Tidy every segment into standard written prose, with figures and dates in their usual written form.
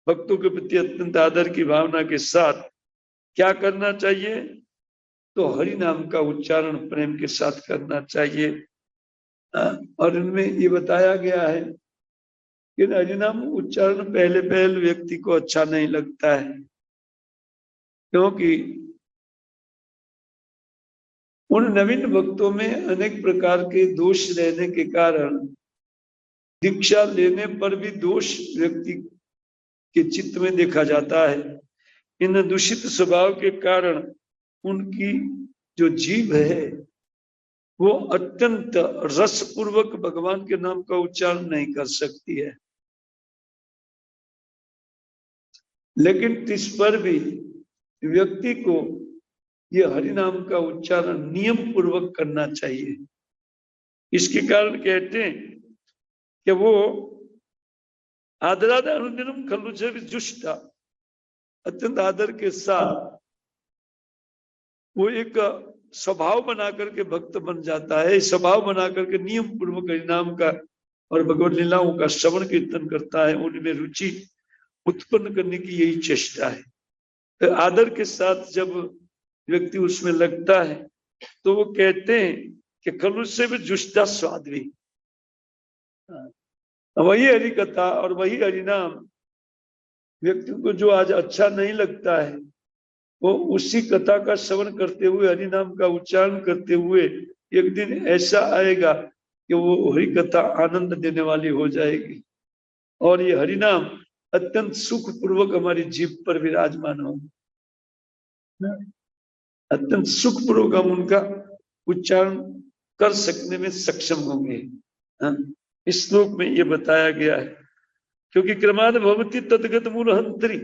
भक्तों के प्रति अत्यंत आदर की भावना के साथ क्या करना चाहिए? तो हरि नाम का उच्चारण प्रेम के साथ करना चाहिए। और इनमें ये बताया गया है कि हरि नाम उच्चारण पहले पहले व्यक्ति को अच्छा नहीं लगता है, क्योंकि उन नवीन भक्तों में अनेक प्रकार के दोष रहने के कारण दीक्षा लेने पर भी दोष व्यक्ति के चित्त में देखा जाता है। इन दूषित स्वभाव के कारण उनकी जो जीभ है वो अत्यंत रसपूर्वक भगवान के नाम का उच्चारण नहीं कर सकती है। लेकिन इस पर भी व्यक्ति को यह हरि नाम का उच्चारण नियम पूर्वक करना चाहिए। इसके कारण कहते हैं कि वो आदराद अनुदिनम खलु से जुष्टा, अत्यंत आदर के साथ वो एक स्वभाव बना करके भक्त बन जाता है। स्वभाव बना करके नियम पूर्वक हरि नाम का और भगवत लीलाओं का श्रवण कीर्तन करता है। उनमें रुचि उत्पन्न करने की यही चेष्टा है। तो आदर के साथ जब व्यक्ति उसमें लगता है तो वो कहते हैं कि खलु से भी जुष्टा स्वाद भी, वही हरि कथा और वही हरि नाम व्यक्ति को जो आज अच्छा नहीं लगता है, वो उसी कथा का श्रवण करते हुए हरि नाम का उच्चारण करते हुए एक दिन ऐसा आएगा कि वो हरि कथा आनंद देने वाली हो जाएगी और ये हरि नाम अत्यंत सुख पूर्वक हमारी जीभ पर विराजमान होगा। अत्यंत सुख पूर्वक हम उनका उच्चारण कर सकने में सक्षम होंगे। इस श्लोक में ये बताया गया है, क्योंकि क्रमाद भवति तद्गत मूलहंत्री,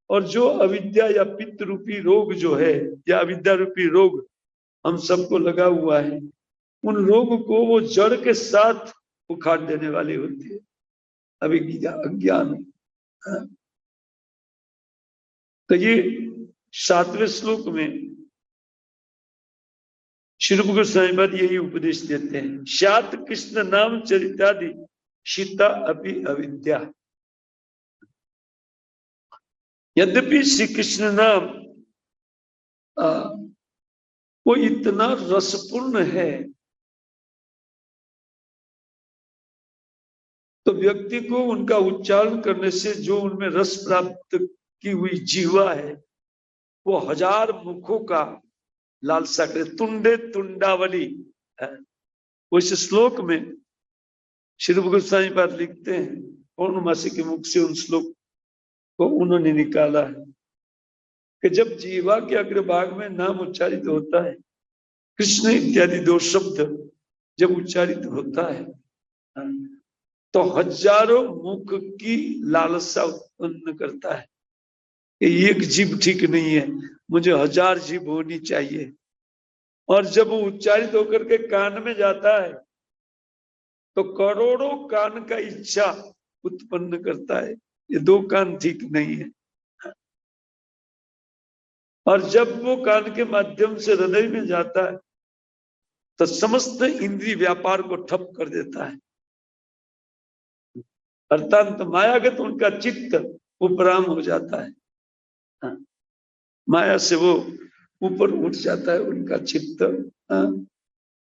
और जो अविद्या या पित्त रूपी रोग जो है या अविद्या रूपी रोग हम सबको लगा हुआ है, उन रोग को वो जड़ के साथ उखाड़ देने वाली होती है अविद्या अज्ञान। तो ये 7वें श्लोक में श्री रूप गोस्वामी पाद यही उपदेश देते हैं। श्यात कृष्ण नाम चरितादि शीता अपि अविद्या। यद्यपि श्री कृष्ण नाम वो इतना रसपूर्ण है, तो व्यक्ति को उनका उच्चारण करने से जो उनमें रस प्राप्त की हुई जीवा है वो 1000 मुखों का लालसा करे। तुंडे तुंडावली उस श्लोक में श्री रूप गोस्वामी पाद लिखते हैं, पौर्णमासी के मुख से उन श्लोक को उन्होंने निकाला है कि जब जीवा के अग्रभाग में नाम उच्चारित होता है, कृष्ण इत्यादि 2 शब्द जब उच्चारित होता है तो 1000 मुख की लालसा उत्पन्न करता है। एक जीभ ठीक नहीं है, मुझे 1000 जीभ होनी चाहिए। और जब वो उच्चारित होकर के कान में जाता है तो करोड़ों कान का इच्छा उत्पन्न करता है। ये 2 कान ठीक नहीं है। और जब वो कान के माध्यम से हृदय में जाता है तो समस्त इंद्रिय व्यापार को ठप कर देता है। अर्थात मायागत उनका चित्त उपराम हो जाता है। माया से वो ऊपर उठ जाता है उनका चित्त।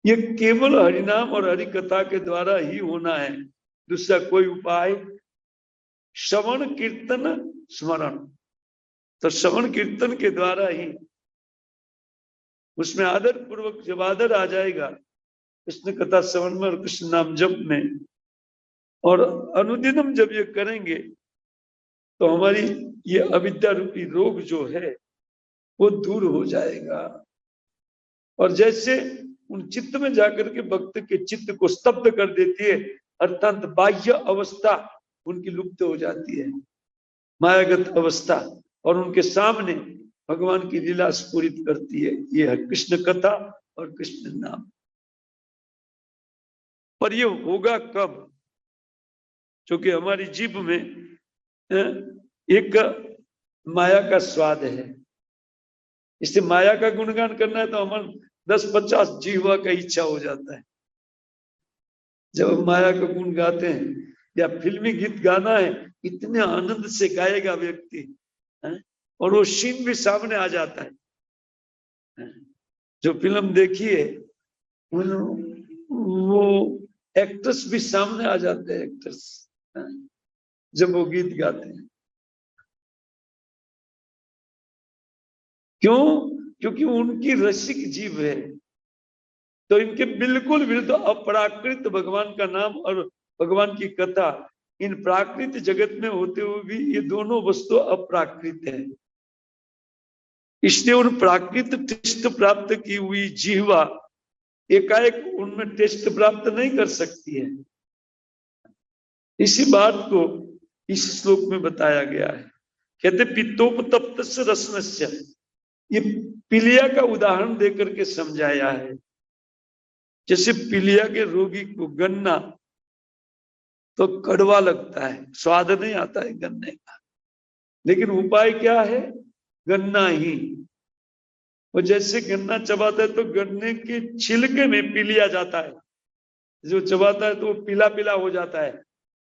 ये केवल हरिनाम और हरि कथा के द्वारा ही होना है, दूसरा कोई उपाय। श्रवण कीर्तन स्मरण, तो श्रवण कीर्तन के द्वारा ही उसमें आदर पूर्वक जब आदर आ जाएगा कृष्ण कथा श्रवण में और कृष्ण नाम जप में, और अनुदिनम जब ये करेंगे तो हमारी ये अविद्या रूपी रोग जो है वो दूर हो जाएगा। और जैसे उन चित्त में जाकर के भक्त के चित्त को स्तब्ध कर देती है, अर्थात बाह्य अवस्था उनकी लुप्त हो जाती है, मायागत अवस्था, और उनके सामने भगवान की लीला स्फुरित करती है। ये है कृष्ण कथा और कृष्ण नाम। पर ये होगा कब? क्योंकि हमारी जीभ में एक माया का स्वाद है, इससे माया का गुणगान करना है तो हमारे 10-50 जीवा का इच्छा हो जाता है। जब हम माया का गुण गाते हैं या फिल्मी गीत गाना है इतने आनंद से गाएगा व्यक्ति, और वो सीन भी सामने आ जाता है। जो फिल्म देखिए वो एक्ट्रेस भी सामने आ जाते हैं, एक्ट्रेस, जब वो गीत गाते हैं। क्यों? क्योंकि उनकी रसिक जीव है। तो इनके बिल्कुल विरुद्ध अपराकृत भगवान का नाम और भगवान की कथा, इन प्राकृत जगत में होते हुए भी ये दोनों वस्तु अपराकृत है। इसलिए उन प्राकृत टेस्ट प्राप्त की हुई जीवा एकाएक उनमें टेस्ट प्राप्त नहीं कर सकती है। इसी बात को इस श्लोक में बताया गया है। कहते पित्तोपतप्त रसनस्य, ये पीलिया का उदाहरण देकर के समझाया है। जैसे पीलिया के रोगी को गन्ना तो कड़वा लगता है, स्वाद नहीं आता है गन्ने का, लेकिन उपाय क्या है? गन्ना ही। और जैसे गन्ना चबाता है तो गन्ने के छिलके में पी लिया जाता है, जो चबाता है तो वो पीला पीला हो जाता है,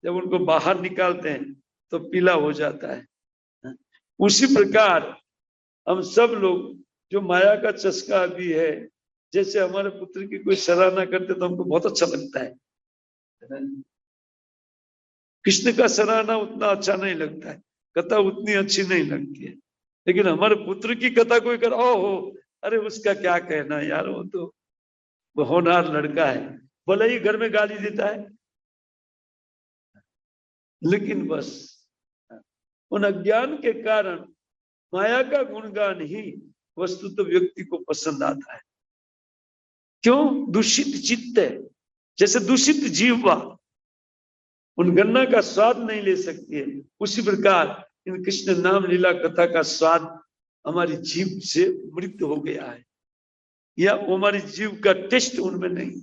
जब उनको बाहर निकालते हैं तो पीला हो जाता है। उसी प्रकार हम सब लोग जो माया का चस्का भी है, जैसे हमारे पुत्र की कोई सराहना करते तो हमको बहुत अच्छा लगता है, कृष्ण का सराहना उतना अच्छा नहीं लगता है, कथा उतनी अच्छी नहीं लगती है। लेकिन हमारे पुत्र की कथा कोई कर, ओहो अरे उसका क्या कहना यार, वो तो होनहार लड़का है, भले ही घर में गाली देता है, लेकिन बस उन अज्ञान के कारण माया का गुणगान ही वस्तु तो व्यक्ति को पसंद आता है। क्यों? दूषित चित्त है, जैसे दूषित जीवा उन गन्ना का स्वाद नहीं ले सकती है, उसी प्रकार इन कृष्ण नाम लीला कथा का स्वाद हमारी जीभ से मृत हो गया है, या हमारी जीव का टेस्ट उनमें नहीं।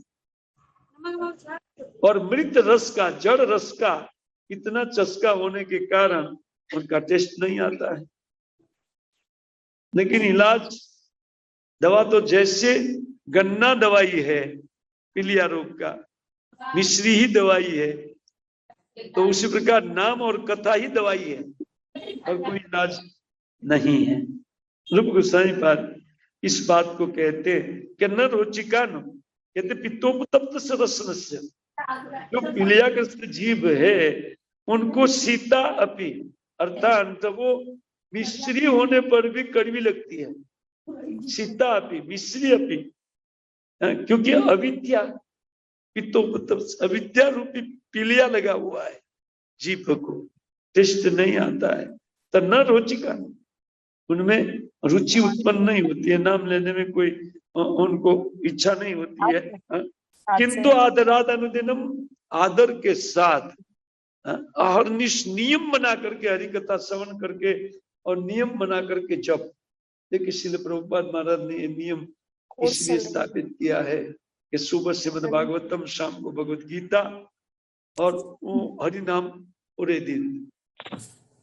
और मृत रस का, जड़ रस का इतना चस्का होने के कारण उनका टेस्ट नहीं आता है। लेकिन इलाज, दवा तो जैसे गन्ना दवाई है पीलिया रोग का, मिश्री ही दवाई है, तो उसी प्रकार नाम और कथा ही दवाई है, और कोई इलाज नहीं है। रूप गोस्वामी पाद इस बात को कहते कि न रोचिका न, कहते पित्तोपतप्त रसनस्य, जो पीलियाग्रस्त जीव है उनको सीता अपी, अर्थात वो मिश्री होने पर भी कड़वी लगती है, सीता अपी, मिश्री अपी, क्योंकि अविद्या, पित्तोपतप्त अविद्या रूपी पीलिया लगा हुआ है, जीभ को टेस्ट नहीं आता है। तो न रोचिका, उनमें रुचि उत्पन्न नहीं होती है, नाम लेने में कोई उनको इच्छा नहीं होती है। किंतु आदराद अनुदिनम, आदर के साथ अहर्निश नियम बना करके हरि कथा श्रवण करके और नियम बना करके जब, देखिए श्रील प्रभुपाद महाराज ने ये नियम इसलिए स्थापित किया है कि सुबह श्रीमद् भागवतम, शाम को भगवत गीता, और वो हरि नाम पूरे दिन,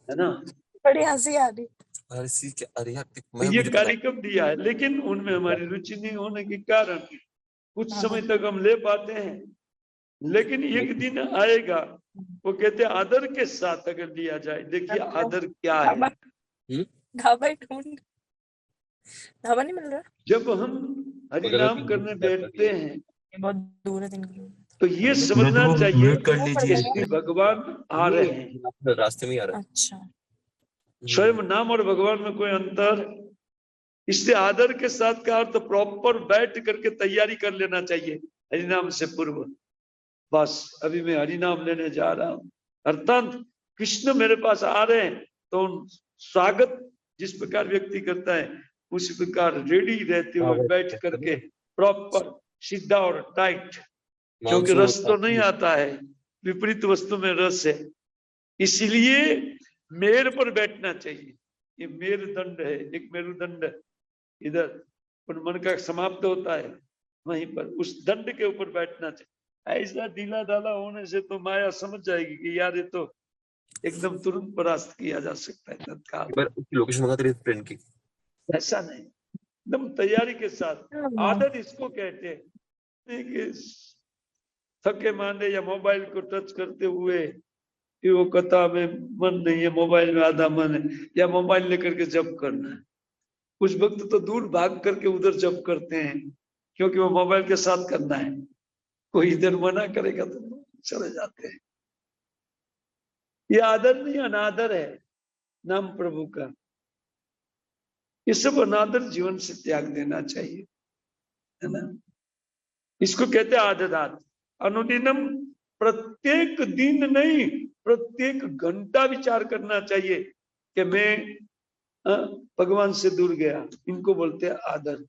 है ना। बड़ी हंसी आ रही, ये कार्यक्रम दिया है, लेकिन उनमें हमारी रुचि नहीं होने के कारण कुछ समय तक हम ले पाते हैं, लेकिन एक दिन आएगा वो कहते आदर के साथ अगर लिया जाए। देखिए आदर क्या है। ढाबा नहीं मिल रहा। जब हम हरि नाम करने बैठते हैं बहुत दूर है 3 किलोमीटर, तो ये समझना चाहिए कि भगवान आ रहे हैं, रास्ते में आ रहा है। अच्छा, स्वयं नाम और भगवान में कोई अंतर, इसलिए आदर के साथ का अर्थ प्रॉपर बैठ करके तैयारी कर लेना चाहिए हरिनाम से पूर्व। बस अभी मैं हरिनाम लेने जा रहा हूँ, अर्थात कृष्ण मेरे पास आ रहे हैं, तो स्वागत जिस प्रकार व्यक्ति करता है उसी प्रकार रेडी रहते हुए बैठ करके प्रॉपर सीधा और टाइट, क्योंकि रस तो नहीं आता है, विपरीत वस्तु में रस है, इसीलिए मेर पर बैठना चाहिए। ये मेरुदंड है, एक मेरुदंड इधर मन का समाप्त होता है, वहीं पर उस दंड के ऊपर बैठना चाहिए। ऐसा ढीला ढाला होने से तो माया समझ जाएगी कि यार ये तो एकदम तुरंत परास्त किया जा सकता है तत्काल। लोकेशन मंगा तेरे फ्रेंड की, ऐसा नहीं, एकदम तैयारी के साथ। आदत इसको कहते हैं कि थके मांदे या मोबाइल को टच करते हुए कि वो कहता में मन नहीं है, मोबाइल में आधा मन है, या मोबाइल लेकर के जप करना है। कुछ भक्त तो दूर भाग करके उधर जप करते हैं, क्योंकि वो मोबाइल के साथ करना है। कोई इधर मना करेगा तो चले जाते हैं। ये आदर नहीं, अनादर है नाम प्रभु का। ये सब अनादर जीवन से त्याग देना चाहिए, है ना। इसको कहते हैं आददात। अनुदिनम, प्रत्येक दिन नहीं, प्रत्येक घंटा विचार करना चाहिए कि मैं भगवान से दूर गया। इनको बोलते हैं आदर।